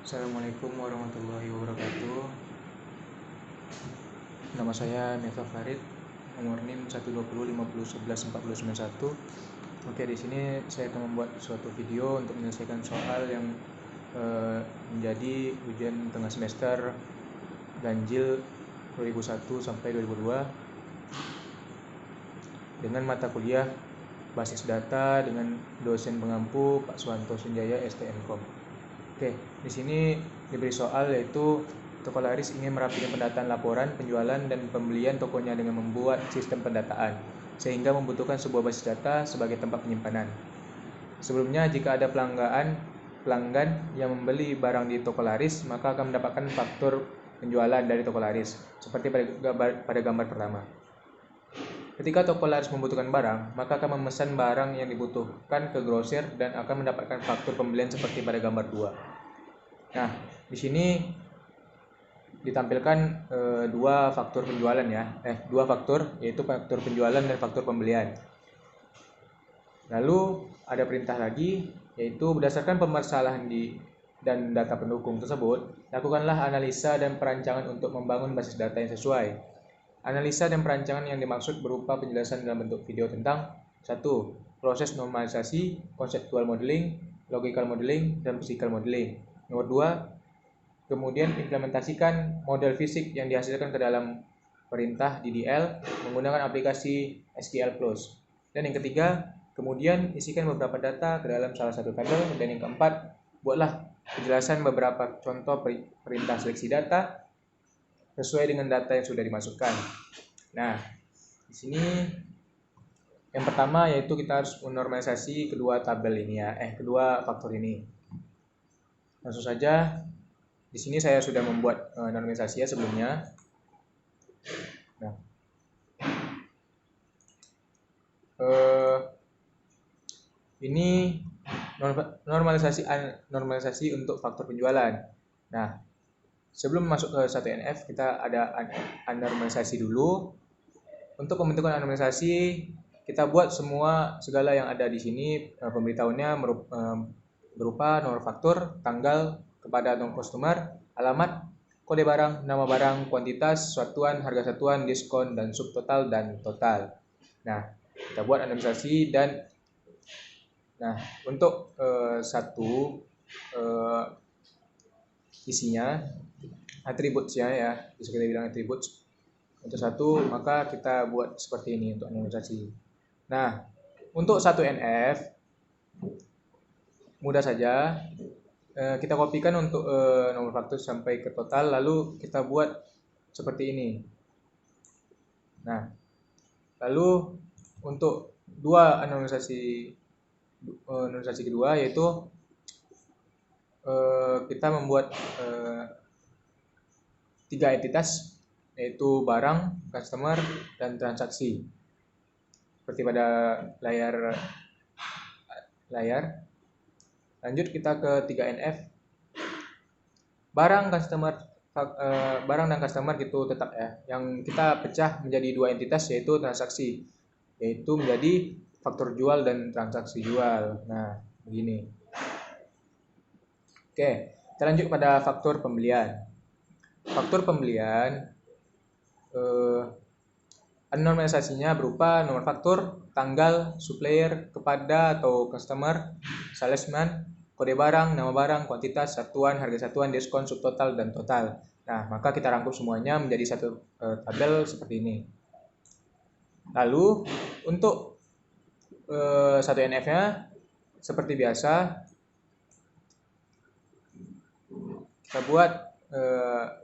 Assalamualaikum warahmatullahi wabarakatuh. Nama saya Meta Farid, nomor NIM 12050114991. Oke, di sini saya akan membuat suatu video untuk menyelesaikan soal yang menjadi ujian tengah semester ganjil 2001 sampai 2002 dengan mata kuliah basis data dengan dosen pengampu Pak Suwanto Sunjaya STMKOM. Oke, di sini diberi soal yaitu toko laris ingin merapikan pendataan laporan, penjualan, dan pembelian tokonya dengan membuat sistem pendataan, sehingga membutuhkan sebuah basis data sebagai tempat penyimpanan. Sebelumnya, jika ada pelanggan yang membeli barang di toko laris, maka akan mendapatkan faktur penjualan dari toko laris, seperti pada gambar pertama. Ketika toko laris membutuhkan barang, maka akan memesan barang yang dibutuhkan ke grosir dan akan mendapatkan faktur pembelian seperti pada gambar 2. Nah, di sini ditampilkan dua faktur penjualan ya. Dua faktur, yaitu faktur penjualan dan faktur pembelian. Lalu ada perintah lagi, yaitu berdasarkan permasalahan dan data pendukung tersebut, lakukanlah analisa dan perancangan untuk membangun basis data yang sesuai. Analisa dan perancangan yang dimaksud berupa penjelasan dalam bentuk video tentang 1. Proses normalisasi, konseptual modeling, logical modeling, dan physical modeling. Nomor 2. Kemudian implementasikan model fisik yang dihasilkan ke dalam perintah DDL menggunakan aplikasi SQL+. Dan yang ketiga, kemudian isikan beberapa data ke dalam salah satu tabel. Dan yang keempat, buatlah penjelasan beberapa contoh perintah seleksi data sesuai dengan data yang sudah dimasukkan. Nah, di sini yang pertama yaitu kita harus menormalisasi kedua tabel ini ya, kedua faktor ini. Langsung saja, di sini saya sudah membuat normalisasi ya sebelumnya. Nah, ini normalisasi untuk faktor penjualan. Nah, sebelum masuk ke 1NF, kita ada normalisasi dulu. Untuk pembentukan normalisasi, kita buat segala yang ada di sini. Pemberitahuannya berupa nomor faktur, tanggal, kepada non customer, alamat, kode barang, nama barang, kuantitas, satuan, harga satuan, diskon, dan subtotal dan total. Nah, kita buat normalisasi dan untuk isinya atributnya ya, bisa kita bilang atribut untuk satu, maka kita buat seperti ini untuk normalisasi. Nah, untuk 1NF mudah saja, kita kopikan untuk nomor faktur sampai ke total, lalu kita buat seperti ini. Nah, lalu untuk normalisasi kedua yaitu kita membuat 3 entitas, yaitu barang, customer, dan transaksi. Seperti pada layar. Lanjut kita ke 3NF. Barang dan customer gitu tetap ya. Yang kita pecah menjadi 2 entitas, yaitu transaksi, yaitu menjadi faktur jual dan transaksi jual. Nah, begini. Oke, kita lanjut pada faktur pembelian. Faktur pembelian normalisasinya berupa nomor faktur, tanggal, supplier, kepada atau customer, salesman, kode barang, nama barang, kuantitas, satuan, harga satuan, diskon, subtotal, dan total. Nah, maka kita rangkum semuanya menjadi satu tabel seperti ini. Lalu untuk 1NF-nya seperti biasa kita buat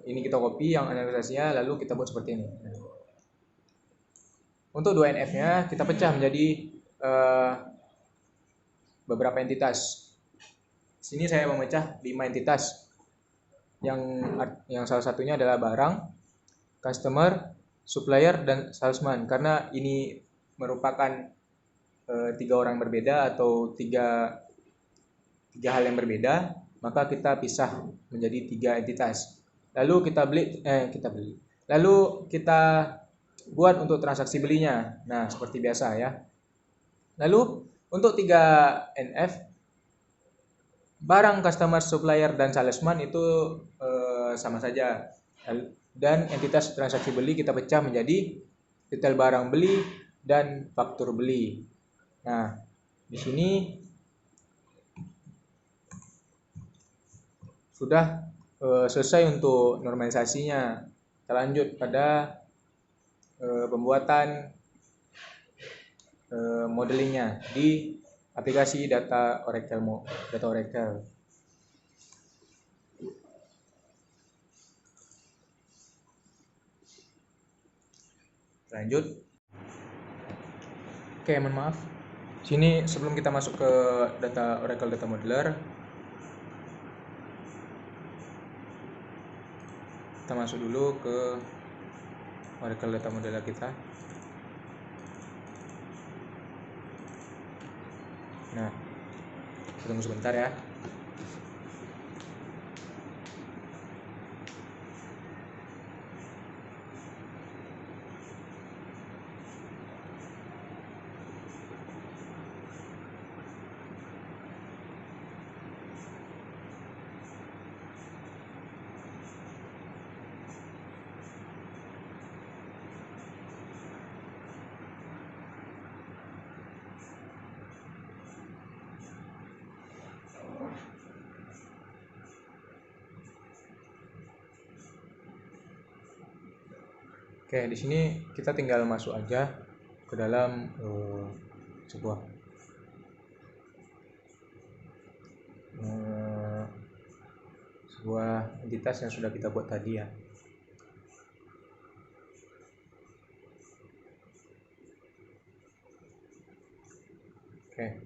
ini, kita copy yang analisasinya, lalu kita buat seperti ini. Untuk 2NF-nya kita pecah menjadi beberapa entitas. Sini saya memecah 5 entitas. Yang salah satunya adalah barang, customer, supplier, dan salesman. Karena ini merupakan 3 orang berbeda atau tiga hal yang berbeda, maka kita pisah menjadi 3 entitas. Lalu Lalu kita buat untuk transaksi belinya. Nah, seperti biasa ya. Lalu untuk 3NF Barang, customer, supplier, dan salesman itu sama saja. Dan entitas transaksi beli kita pecah menjadi detail barang beli dan faktur beli. Nah, di sini sudah selesai untuk normalisasinya. Kita lanjut pada pembuatan modelingnya di aplikasi data Oracle. Lanjut. Oke, mohon maaf. Sini sebelum kita masuk ke data Oracle Data Modeler, kita masuk dulu ke Oracle Data Modeler kita. Nah, tunggu sebentar ya. Oke, di sini kita tinggal masuk aja ke dalam sebuah entitas yang sudah kita buat tadi ya. Oke,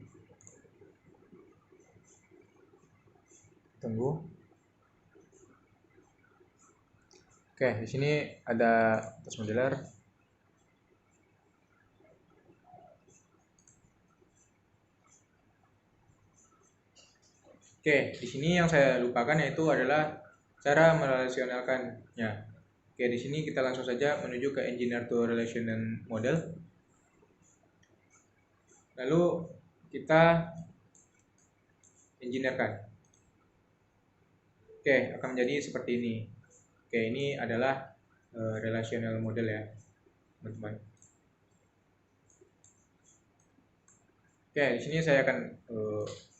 tunggu. Oke, di sini ada task modeler. Oke, di sini yang saya lupakan yaitu adalah cara merelasionalkannya. Oke, di sini kita langsung saja menuju ke Engineer to Relational Model. Lalu kita engineerkan. Oke, akan menjadi seperti ini. Oke, ini adalah relational model ya, teman-teman. Oke, di sini saya akan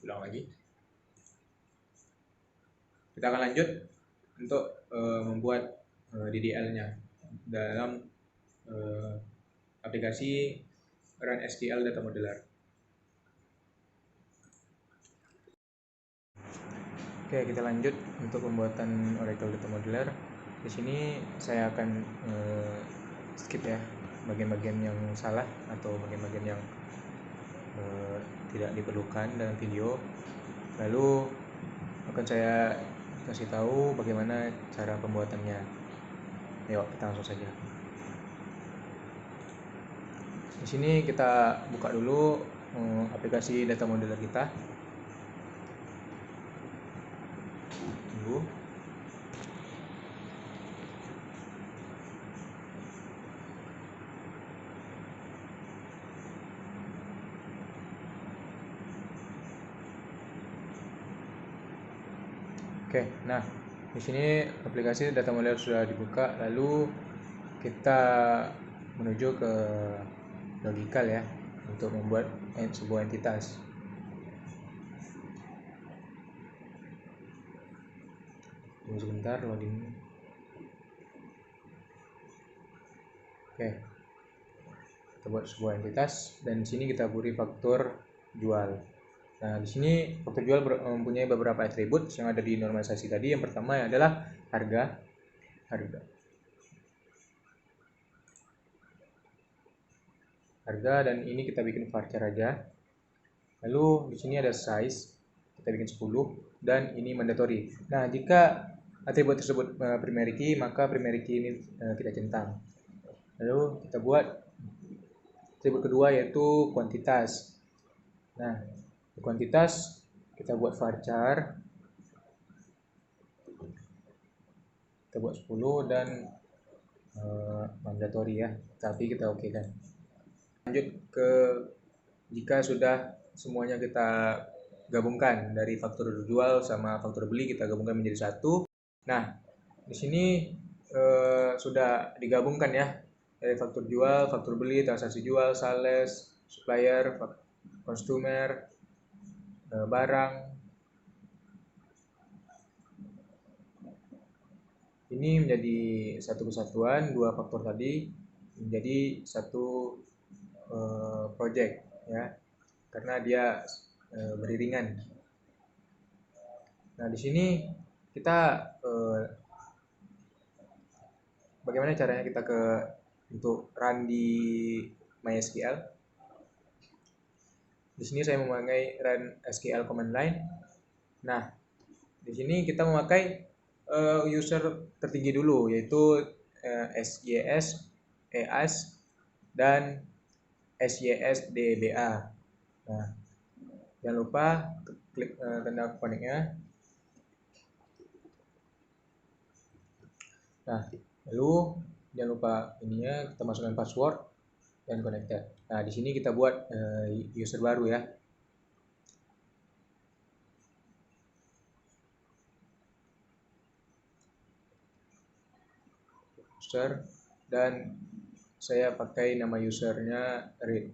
ulang lagi. Kita akan lanjut untuk membuat DDL-nya dalam aplikasi Run SQL Data Modeler. Oke, kita lanjut untuk pembuatan Oracle Data Modeler. Di sini saya akan skip ya bagian-bagian yang salah atau bagian-bagian yang tidak diperlukan dalam video. Lalu akan saya kasih tahu bagaimana cara pembuatannya. Yuk, kita langsung saja. Di sini kita buka dulu aplikasi data modeler kita. Tunggu. Oke, nah di sini aplikasi data modeler sudah dibuka. Lalu kita menuju ke logical ya untuk membuat sebuah entitas. Tunggu sebentar login. Oke, kita buat sebuah entitas dan di sini kita beri faktur jual. Nah, di sini faktur jual mempunyai beberapa atribut yang ada di normalisasi tadi. Yang pertama adalah harga. Harga, dan ini kita bikin varchar aja. Lalu di sini ada size, kita bikin 10, dan ini mandatory. Nah, jika atribut tersebut primary key, maka primary key ini kita centang. Lalu kita buat atribut kedua yaitu kuantitas. Nah, kuantitas kita buat varchar, kita buat 10 dan mandatory ya, tapi kita oke kan. Lanjut ke jika sudah semuanya kita gabungkan dari faktur jual sama faktur beli, kita gabungkan menjadi satu. Nah, di sini sudah digabungkan ya, dari faktur jual, faktur beli, transaksi jual, sales, supplier, customer, barang. Ini menjadi satu kesatuan, dua faktor tadi menjadi satu project ya, karena dia beriringan. Nah, di sini kita bagaimana caranya kita untuk run di MySQL. Di sini saya memakai run SQL command line. Nah, di sini kita memakai user tertinggi dulu, yaitu SYS, EAS, dan SYSDBA. Nah, jangan lupa klik tanda connect-nya. Nah, lalu jangan lupa ininya, kita masukkan password dan connected. Nah, di sini kita buat user baru ya. User, dan saya pakai nama usernya read.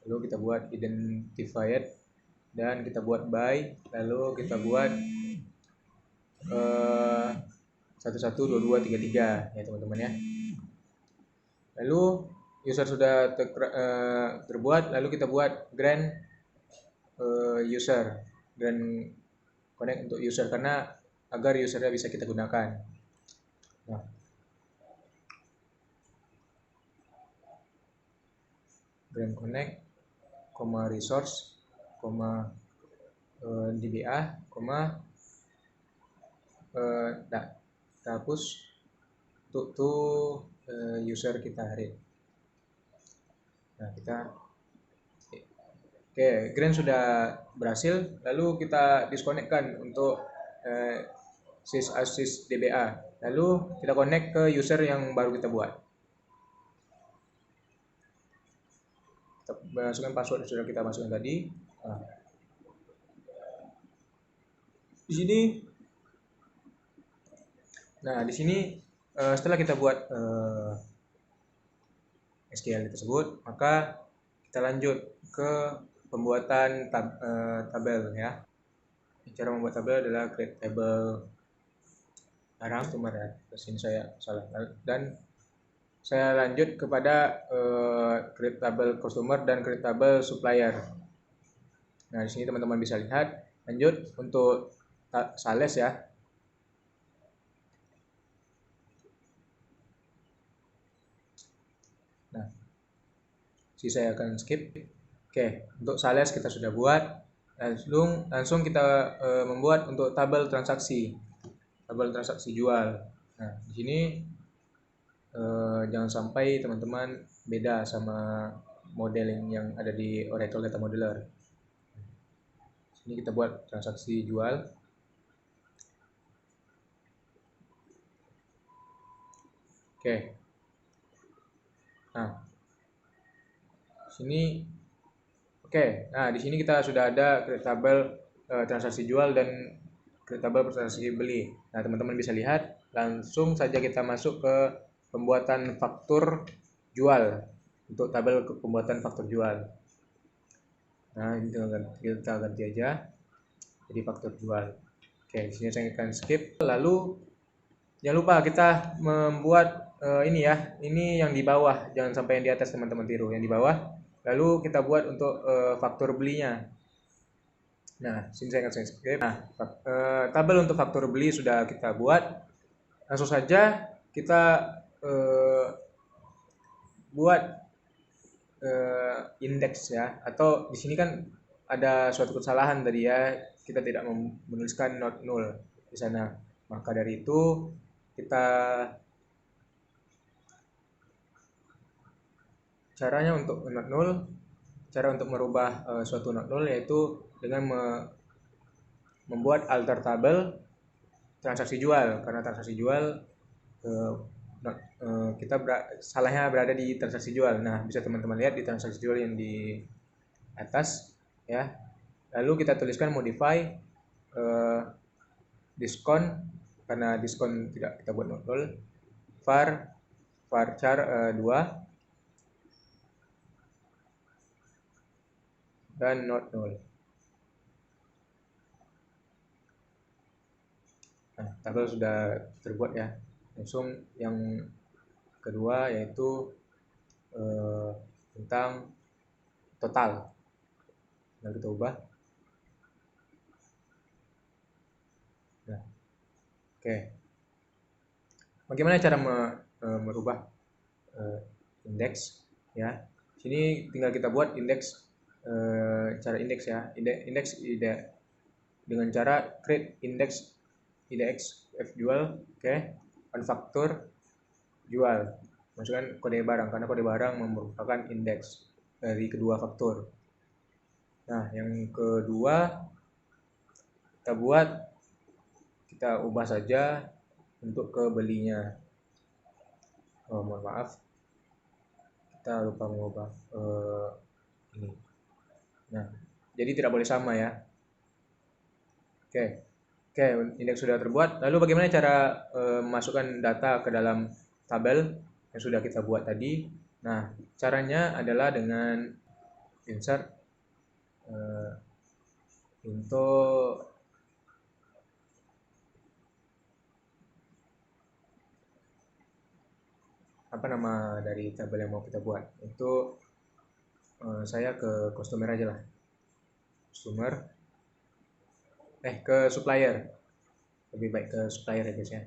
Lalu kita buat identified dan kita buat by, lalu kita buat 112233 ya teman-teman ya. Lalu user sudah terbuat, lalu kita buat grant user, grant connect untuk user, karena agar usernya bisa kita gunakan. Nah, grant connect, resource, DBA, kita hapus untuk user kita read. Nah, oke, grant sudah berhasil, lalu kita disconnect-kan untuk sys DBA. Lalu kita connect ke user yang baru kita buat. Kita masukkan password yang sudah kita masukkan tadi. Nah, di sini setelah kita buat SQL tersebut, maka kita lanjut ke pembuatan tabel ya. Cara membuat tabel adalah create table barang customer ya. Di sini saya salah, dan saya lanjut kepada create table customer dan create table supplier. Nah, di sini teman-teman bisa lihat. Lanjut untuk sales ya. Nah, saya akan skip. Oke, untuk sales kita sudah buat. Langsung kita membuat untuk tabel transaksi jual. Nah, di sini jangan sampai teman-teman beda sama modeling yang ada di Oracle Data Modeler. Ini kita buat transaksi jual. Oke. Nah, sini oke. Nah, di sini kita sudah ada create tabel transaksi jual dan create tabel transaksi beli. Nah, teman-teman bisa lihat, langsung saja kita masuk ke pembuatan faktur jual, untuk tabel pembuatan faktur jual. Nah, ini kita ganti aja jadi faktur jual. Oke, di sini saya akan skip. Lalu jangan lupa kita membuat ini ya, ini yang di bawah, jangan sampai yang di atas teman-teman tiru, yang di bawah. Lalu kita buat untuk faktur belinya. Nah, sini saya akan skip. Nah, tabel untuk faktur beli sudah kita buat. Langsung saja kita buat indeks ya, atau di sini kan ada suatu kesalahan tadi ya, kita tidak menuliskan not null di sana. Maka dari itu kita caranya untuk not null, cara untuk merubah suatu not null yaitu dengan membuat alter tabel transaksi jual, karena transaksi jual kita salahnya berada di transaksi jual. Nah, bisa teman-teman lihat di transaksi jual yang di atas ya. Lalu kita tuliskan modify diskon, karena diskon tidak kita buat not null, varchar 2 dan not null. Nah, tabel sudah terbuat ya. Langsung yang kedua yaitu tentang total. Nah, kita ubah. Nah, oke. Bagaimana cara merubah indeks ya? Sini tinggal kita buat indeks, cara indeks ya. Indeks dengan cara create index IDX F jual, oke, manufaktur jual, masukkan kode barang karena kode barang merupakan indeks dari kedua faktur. Nah, yang kedua kita ubah saja untuk ke belinya. Mohon maaf, kita lupa mengubah ini. Nah, jadi tidak boleh sama ya. Oke, indeks sudah terbuat. Lalu bagaimana cara memasukkan data ke dalam tabel yang sudah kita buat tadi? Nah, caranya adalah dengan insert untuk apa nama dari tabel yang mau kita buat. Itu saya ke customer aja lah. Customer. Ke supplier. Lebih baik ke supplier ya guys ya.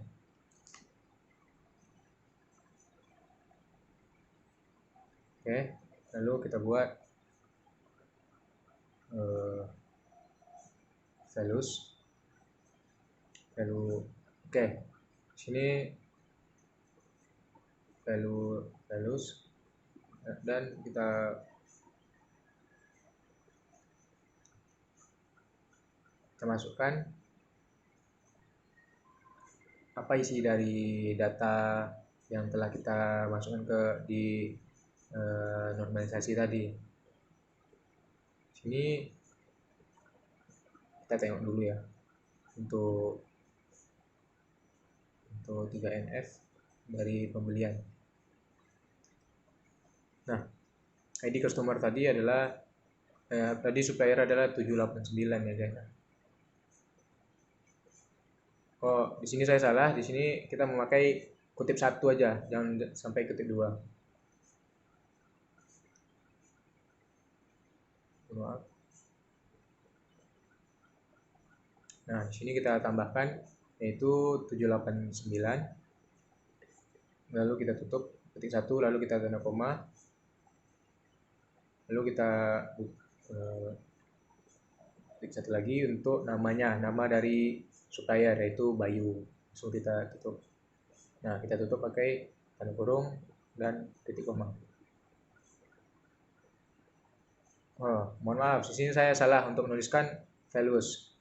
Oke, lalu kita buat values. Oke, sini values dan kita masukkan apa isi dari data yang telah kita masukkan di normalisasi tadi. Sini kita tengok dulu ya untuk 3NF dari pembelian. Nah, ID customer tadi adalah tadi supplier adalah 789 ya guys. Oh, di sini saya salah. Di sini kita memakai kutip 1 aja, jangan sampai kutip 2. Maaf. Nah, di sini kita tambahkan yaitu 789. Lalu kita tutup ketik 1, lalu kita tanda koma. Lalu kita ketik 1 lagi untuk namanya, nama dari supplier yaitu Bayu. So kita tutup. Nah, kita tutup pakai tanda kurung dan titik koma. Oh, mohon maaf, di sini saya salah untuk menuliskan values.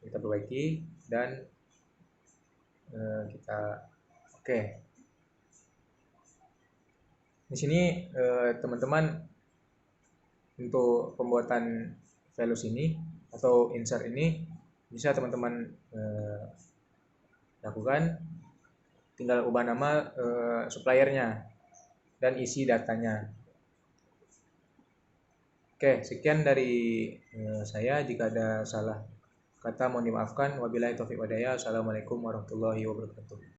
Kita perbaiki dan kita oke. Di sini teman-teman untuk pembuatan values ini atau insert ini bisa teman-teman lakukan, tinggal ubah nama suppliernya dan isi datanya. Oke, sekian dari saya. Jika ada salah kata mohon dimaafkan. Wabillahi taufiq walhidayah. Assalamualaikum warahmatullahi wabarakatuh.